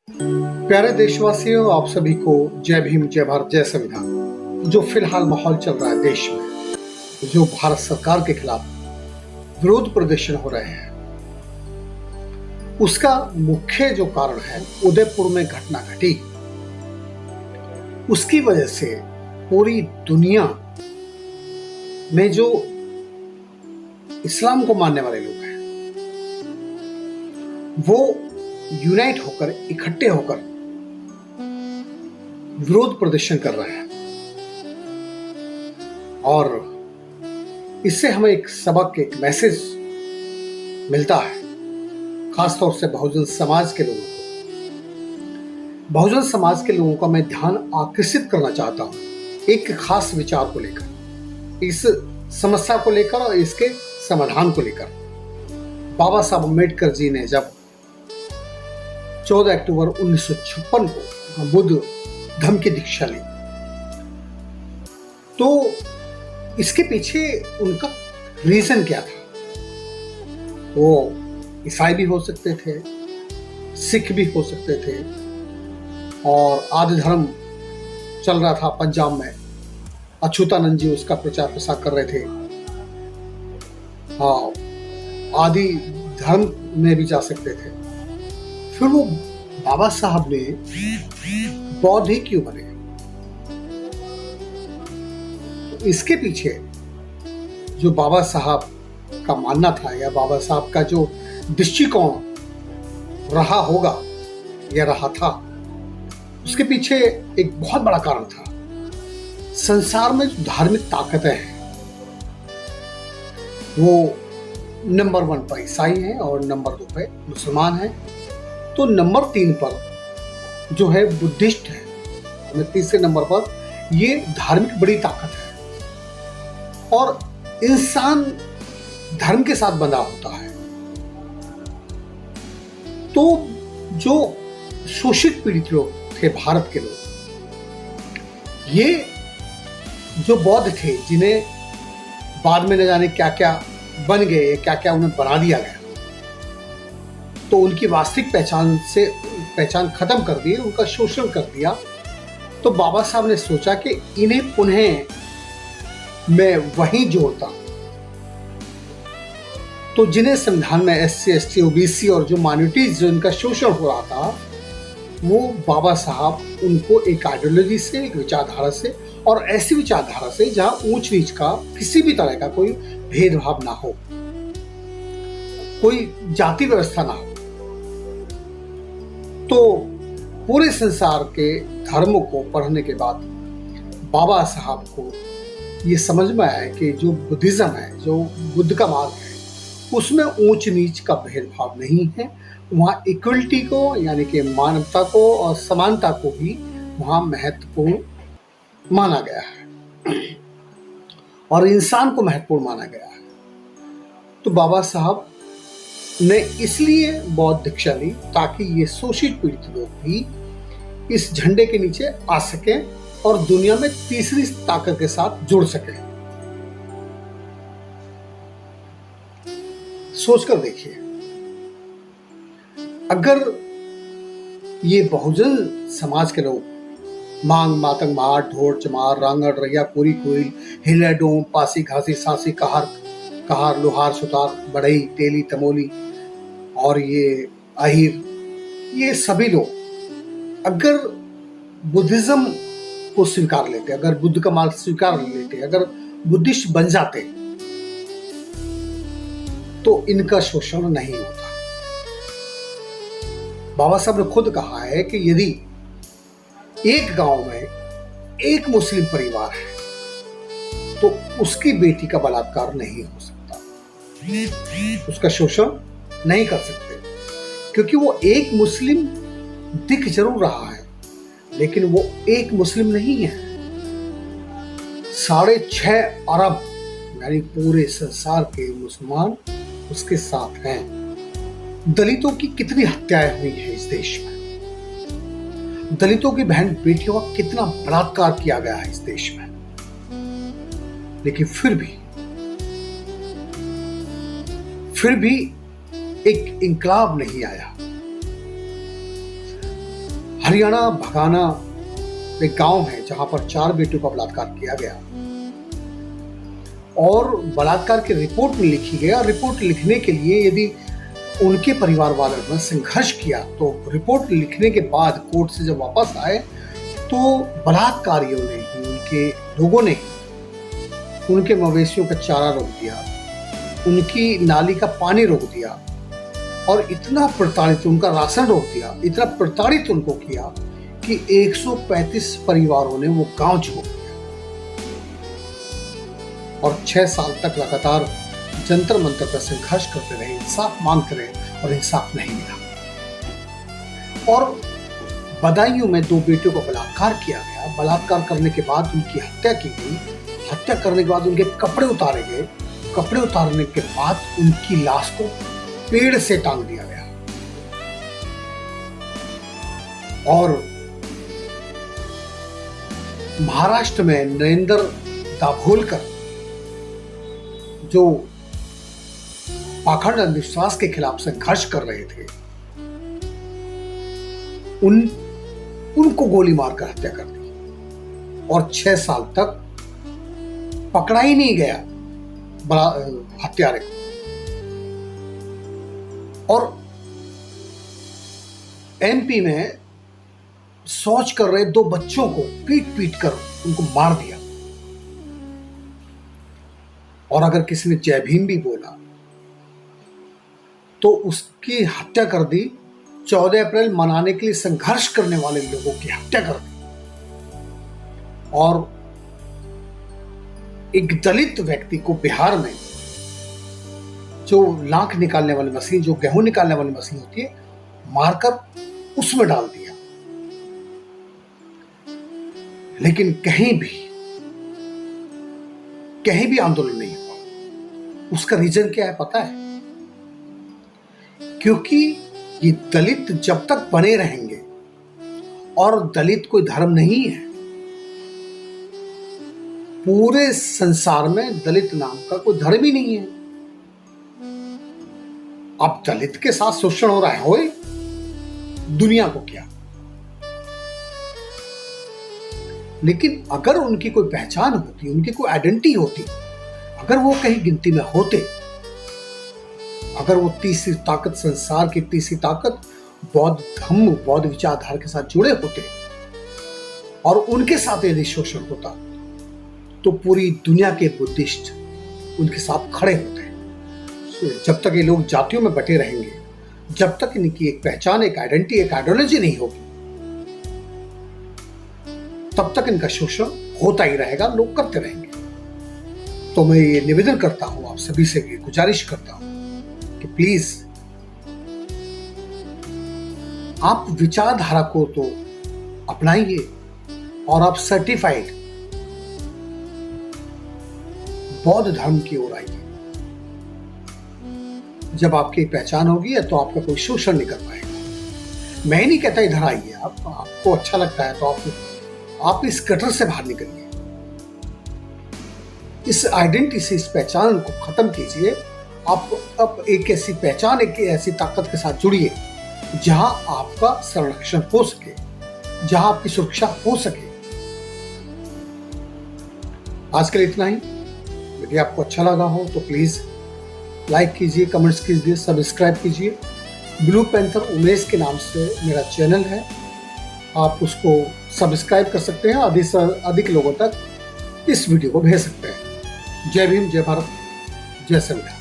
प्यारे देशवासियों, आप सभी को जय भीम, जय भारत, जय संविधान। जो फिलहाल माहौल चल रहा है देश में, जो भारत सरकार के खिलाफ विरोध प्रदर्शन हो रहे हैं, उसका मुख्य जो कारण है उदयपुर में घटना घटी। उसकी वजह से पूरी दुनिया में जो इस्लाम को मानने वाले लोग हैं वो यूनाइट होकर, इकट्ठे होकर विरोध प्रदर्शन कर रहे हैं। और इससे हमें एक सबक, एक मैसेज मिलता है, खासतौर से बहुजन समाज के लोगों को। बहुजन समाज के लोगों का मैं ध्यान आकर्षित करना चाहता हूं एक खास विचार को लेकर, इस समस्या को लेकर और इसके समाधान को लेकर। बाबा साहब अम्बेडकर जी ने जब 14 अक्टूबर 1956 को बुद्ध धर्म की दीक्षा ली, तो इसके पीछे उनका रीजन क्या था? वो ईसाई भी हो सकते थे, सिख भी हो सकते थे, और आदि धर्म चल रहा था पंजाब में, अच्युतानंद जी उसका प्रचार प्रसार कर रहे थे। हाँ, आदि धर्म में भी जा सकते थे। फिर वो बाबा साहब ने बौद्ध ही क्यों बने? तो इसके पीछे जो बाबा साहब का मानना था, या बाबा साहब का जो दृष्टिकोण रहा होगा या रहा था, उसके पीछे एक बहुत बड़ा कारण था। संसार में जो धार्मिक ताकतें हैं वो नंबर 1 पर ईसाई हैं और नंबर 2 पे मुसलमान हैं, तो नंबर 3 पर जो है बुद्धिस्ट है, और तीसरे नंबर पर ये धार्मिक बड़ी ताकत है। और इंसान धर्म के साथ बंधा होता है, तो जो शोषित पीड़ित लोग थे, भारत के लोग, ये जो बौद्ध थे, जिन्हें बाद में न जाने क्या क्या बन गए, क्या क्या उन्हें बना दिया गया, तो उनकी वास्तविक पहचान खत्म कर दी, उनका शोषण कर दिया। तो बाबा साहब ने सोचा कि इन्हें पुनः मैं वहीं जोड़ता। तो जिन्हें संविधान में SC, ST, OBC और जो माइनॉरिटीज, जो इनका शोषण हो रहा था, वो बाबा साहब उनको एक आइडियोलॉजी से, एक विचारधारा से, और ऐसी विचारधारा से जहां ऊंच नीच का किसी भी तरह का कोई भेदभाव ना हो, कोई जाति व्यवस्था ना हो। तो पूरे संसार के धर्मों को पढ़ने के बाद बाबा साहब को ये समझ में आया कि जो बुद्धिज्म है, जो बुद्ध का मार्ग है, उसमें ऊंच नीच का भेदभाव नहीं है। वहाँ इक्वलिटी को, यानी कि मानवता को और समानता को भी वहाँ महत्वपूर्ण माना गया है, और इंसान को महत्वपूर्ण माना गया है। तो बाबा साहब ने इसलिए बौद्ध दीक्षा ली ताकि ये शोषित पीड़ित लोग भी इस झंडे के नीचे आ सकें और दुनिया में तीसरी ताकत के साथ जुड़ सकें। सोचकर देखिए, अगर ये बहुजन समाज के लोग मांग, मातंग, मार, ढोर, चमार, रांगड़, रैया, कोरी, कोईल, हिले, डोम, पासी, घासी, सांसी, कहार, लोहार, सुतार, बढ़ई, तेली, तमोली और ये अहिर, ये सभी लोग अगर बुद्धिज्म को स्वीकार लेते, अगर बुद्ध का मार्ग स्वीकार लेते, अगर बुद्धिस्ट बन जाते, तो इनका शोषण नहीं होता। बाबा साहब ने खुद कहा है कि यदि एक गांव में एक मुस्लिम परिवार है तो उसकी बेटी का बलात्कार नहीं हो सकता, उसका शोषण नहीं कर सकते, क्योंकि वो एक मुस्लिम दिख जरूर रहा है, लेकिन वो एक मुस्लिम नहीं है। 6.5 अरब यानी पूरे संसार के मुसलमान उसके साथ हैं। दलितों की कितनी हत्याएं हुई है इस देश में, दलितों की बहन बेटियों का कितना बलात्कार किया गया है इस देश में, लेकिन फिर भी एक इंकलाब नहीं आया। हरियाणा भगाना एक गांव है जहां पर 4 बेटियों का बलात्कार किया गया और बलात्कार की रिपोर्ट में लिखी गया। रिपोर्ट लिखने के लिए यदि उनके परिवार वालों ने संघर्ष किया तो रिपोर्ट लिखने के बाद कोर्ट से जब वापस आए तो बलात्कारियों ने ही, उनके लोगों ने उनके मवेशियों का चारा रोक दिया, उनकी नाली का पानी रोक दिया और इतना प्रताड़ित, उनका राशन रोक दिया, इतना प्रताड़ित उनको किया कि 135 परिवारों ने वो गांव छोड़ दिया और 6 साल तक लगातार जंतर मंतर पर संघर्ष करते रहे, इंसाफ मांगते रहे और इंसाफ नहीं मिला। और बदायूं में 2 बेटियों को बलात्कार किया गया। बलात्कार करने के बाद उनकी हत्या की गई। हत्या करने के बाद उनके कपड़े उतारे गए। कपड़े उतारने के बाद उनकी लाश को पेड़ से टांग दिया गया। और महाराष्ट्र में नरेंद्र दाभोलकर जो पाखंड अंधविश्वास के खिलाफ संघर्ष कर रहे थे, उनको गोली मारकर हत्या कर दी और 6 साल तक पकड़ा ही नहीं गया हत्यारे को। और एमपी में शौच कर रहे 2 बच्चों को पीट पीट कर उनको मार दिया। और अगर किसी ने जय भीम भी बोला तो उसकी हत्या कर दी। 14 अप्रैल मनाने के लिए संघर्ष करने वाले लोगों की हत्या कर दी। और एक दलित व्यक्ति को बिहार में जो लाख निकालने वाली मशीन, जो गेहूं निकालने वाली मशीन होती है, मारकर उसमें डाल दिया। लेकिन कहीं भी आंदोलन नहीं हुआ। उसका रीजन क्या है पता है? क्योंकि ये दलित जब तक बने रहेंगे, और दलित कोई धर्म नहीं है, पूरे संसार में दलित नाम का कोई धर्म ही नहीं है। अब दलित के साथ शोषण हो रहा है, होए दुनिया को क्या। लेकिन अगर उनकी कोई पहचान होती, उनकी कोई आइडेंटिटी होती, अगर वो कहीं गिनती में होते, अगर वो तीसरी ताकत, संसार की तीसरी ताकत बौद्ध धम्म, बौद्ध विचारधारा के साथ जुड़े होते और उनके साथ यदि शोषण होता तो पूरी दुनिया के बुद्धिस्ट उनके साथ खड़े होते हैं। जब तक ये लोग जातियों में बटे रहेंगे, जब तक इनकी एक पहचान, एक आइडेंटिटी, एक आइडियोलॉजी नहीं होगी, तब तक इनका शोषण होता ही रहेगा, लोग करते रहेंगे। तो मैं ये निवेदन करता हूं, आप सभी से गुजारिश करता हूं कि प्लीज आप विचारधारा को तो अपनाइए और आप सर्टिफाइड बौद्ध धर्म की ओर आइए। जब आपकी पहचान होगी तो आपका कोई शोषण नहीं कर पाएगा। मैं नहीं कहता इधर आइए, आपको अच्छा लगता है तो आप इस गटर से बाहर निकलिए, इस आइडेंटिटी से, इस पहचान को खत्म कीजिए। आप अब एक ऐसी पहचान, एक ऐसी ताकत के साथ जुड़िए जहां आपका संरक्षण हो सके, जहां आपकी सुरक्षा हो सके। आज के लिए इतना ही। यदि आपको अच्छा लगा हो तो प्लीज लाइक कीजिए, कमेंट्स कीजिए, सब्सक्राइब कीजिए। ब्लू पैंथर उमेश के नाम से मेरा चैनल है, आप उसको सब्सक्राइब कर सकते हैं। अधिक से अधिक लोगों तक इस वीडियो को भेज सकते हैं। जय भीम, जय भारत, जय संविधान।